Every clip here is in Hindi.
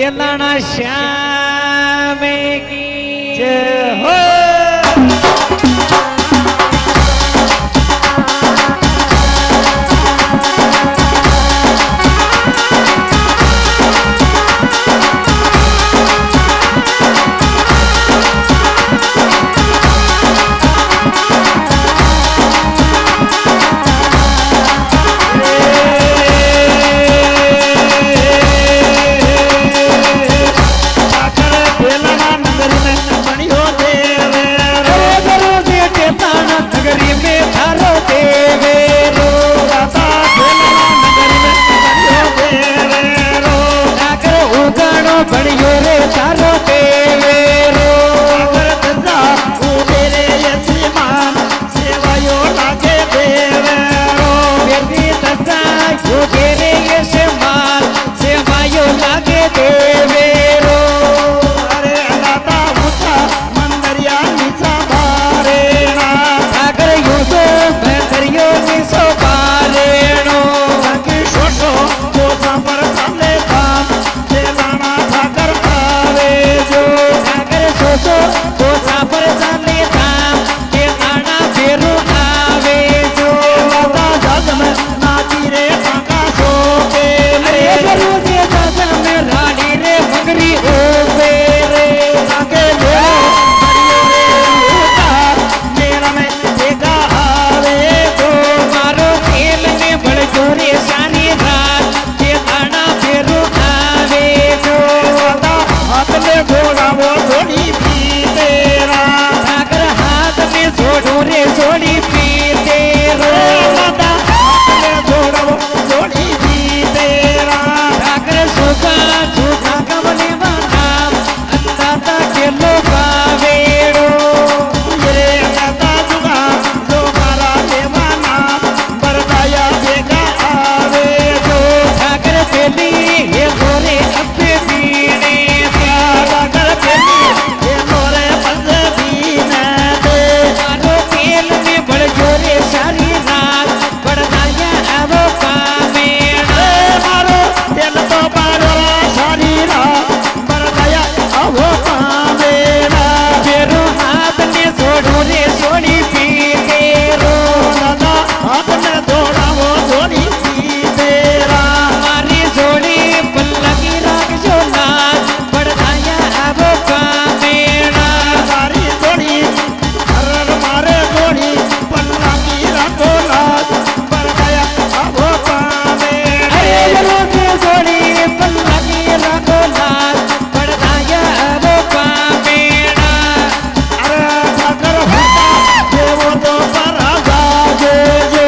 तेलाना श्याम की जय हो। बड़ियो रे तारो देवेरो तेरे यसीमान सेवायो लागे देवेरो बेटी दसा यो तेरे यसीमान सेवायो लागे देवेरो अरे अलाता ऊंचा मंदरिया नीचा बारेना सागर यो तो मंदरियो नीचो बारेनो बाकी शोशो तो सांपर सामने काम तो सापर साले धाम के आना फेरू आवे जो माता जग में नाची रे काका सो के अरे गुरु के जग में रानी रे मगरी हो रे आके ले बड़ियो रे लूटा मेरा में देखा आवे जो मारो खेल में बड़ जोरे सारी रात के आना फेरू आवे जो माता हाथ में घोड़ा वो घोड़ी जोड़ो रे जोड़ी पी तेरा माता जोड़ो जोड़ी पी तेरा ठाकर सुखा झूठा कमले माता अन्नदाता के लोग आवेड़ो ये अन्नदाता जुगा जो मारा देवाना बरदाया बेगा आवे जो ठाकर बेली ये गोरे अपने पीने ठाकर बेली ये गोरे पंजे पीने खेल में बड़ जोरे सारी रात बड़दाया आवो पामेड़ा मारो दिल तो पारो सारी रात बड़दाया आवो पामेड़ा फेरो हाथ में जोड़ो रे जोड़ी पी तेरो दादा हाथ में जोड़ा वो जोड़ी पी तेरा हमारी जोड़ी पल्लकी राग जो नाच बड़दाया आवो पामेड़ा सारी जोड़ी मारे जोड़ी पन्ना की रखो लाज पर गया अब पावे अरे गुरु की जोड़ी पन्ना की रखो लाज पर गया अब पावे अरे ठाकर होता देवो तो पर आजा जो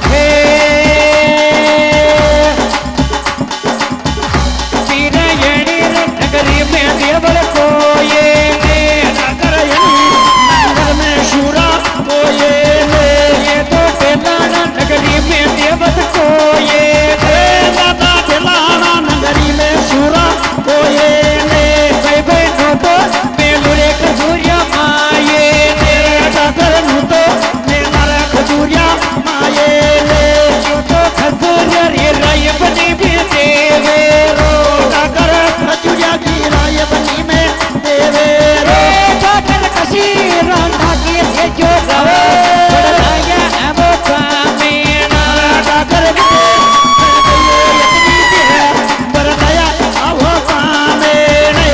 हे तेरा यड़ी नगरी में देवल को ये नगर यड़ी में शूरा को ये तो तेलाना नगरी में देवत को ये माता तेलाना नगरी में शूरा को ये भाई भाई नोटो बेलुरे खजूरिया माये ठाकर नोटो मेरा खजूरिया माये तो खजूरिया रे राय बनी भी देवेरो ठाकर खजूरिया की राय बनी में देवेरो ठाकर कसी रांधा की जो गावे बड़ाया अब पामेना ठाकर बड़ाया अब पामेना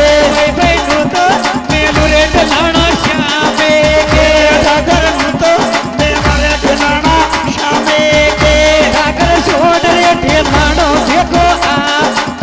बैठो तो मेलुरे ढलाना श्यामे के ठाकर तो मेरे ढलाना श्यामे के ठाकर छोड़ रे ढलानो देखो आप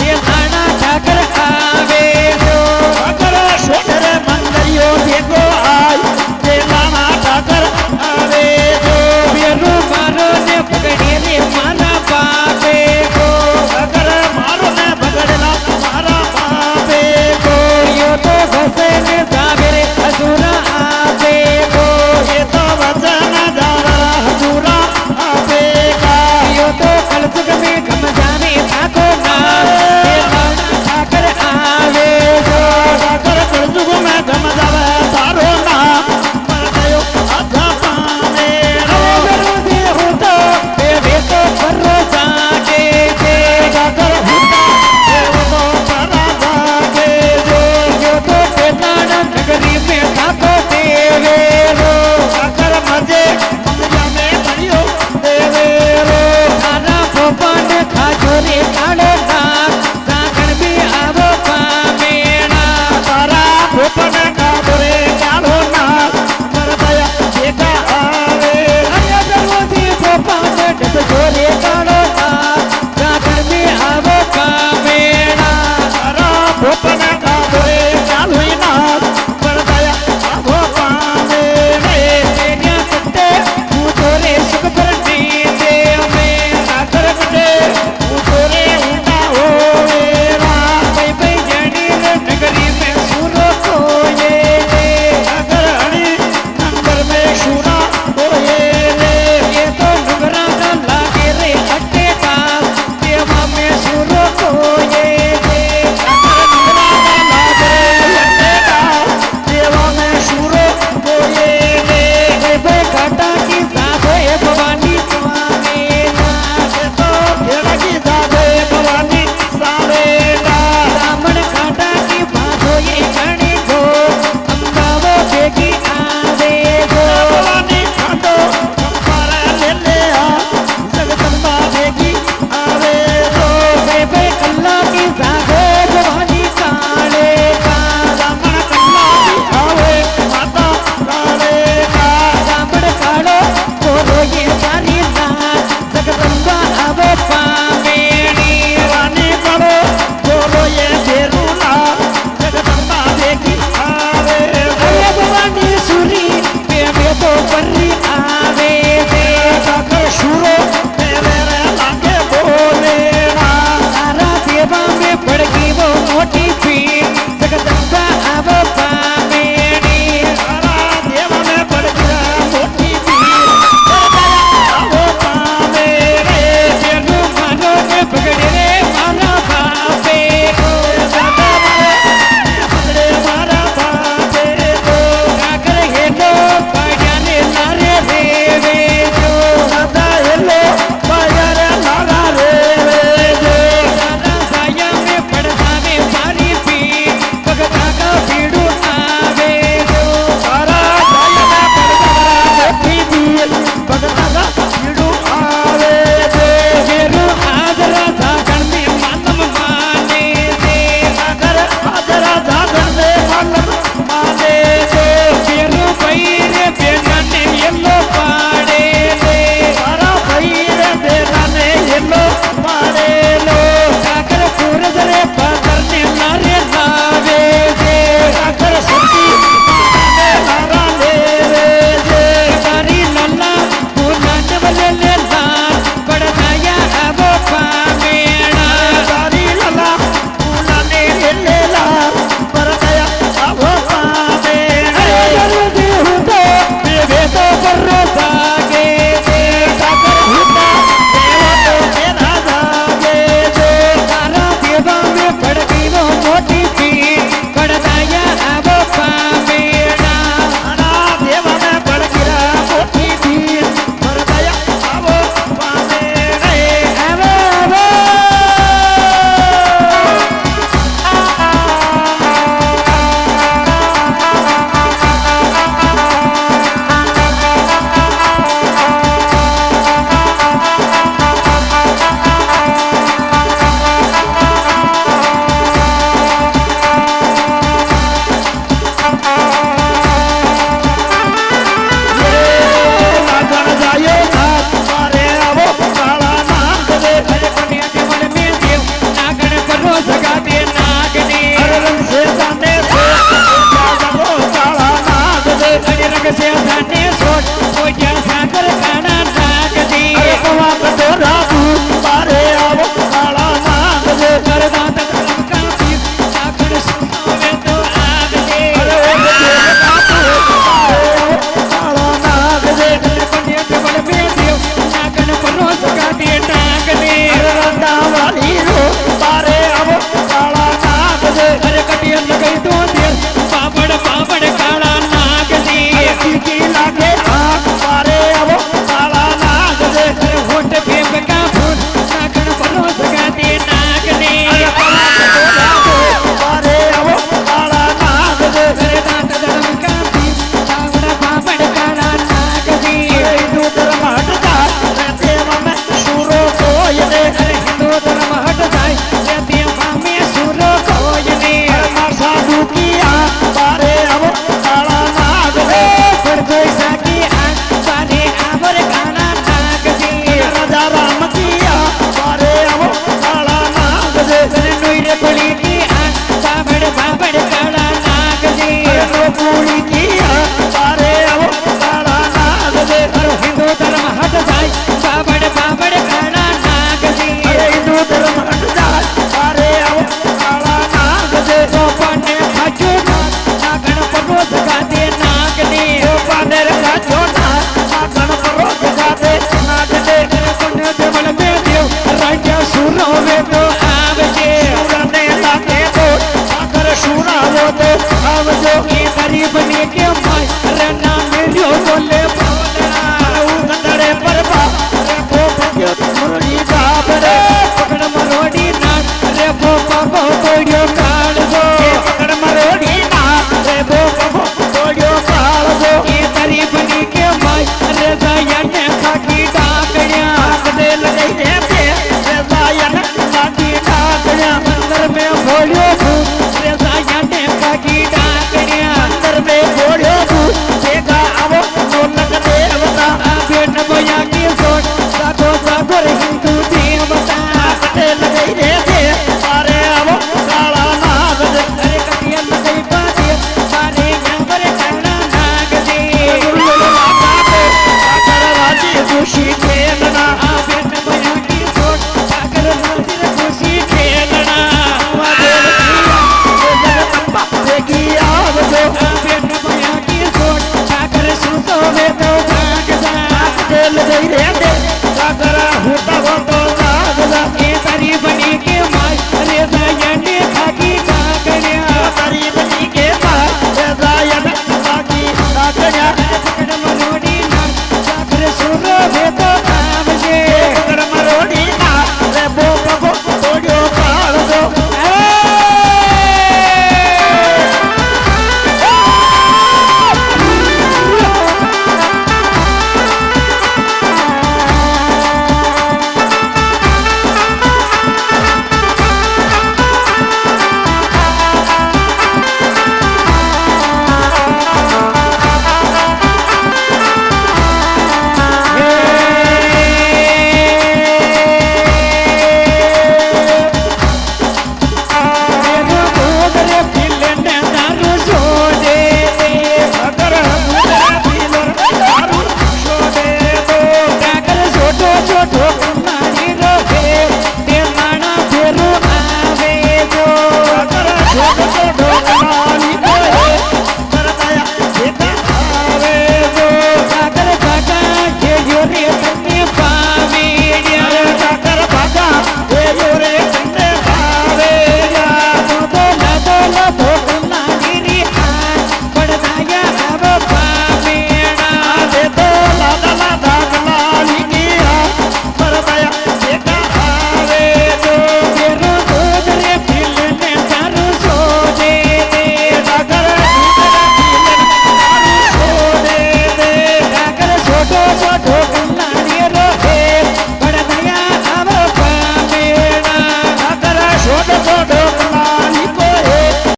હવે તો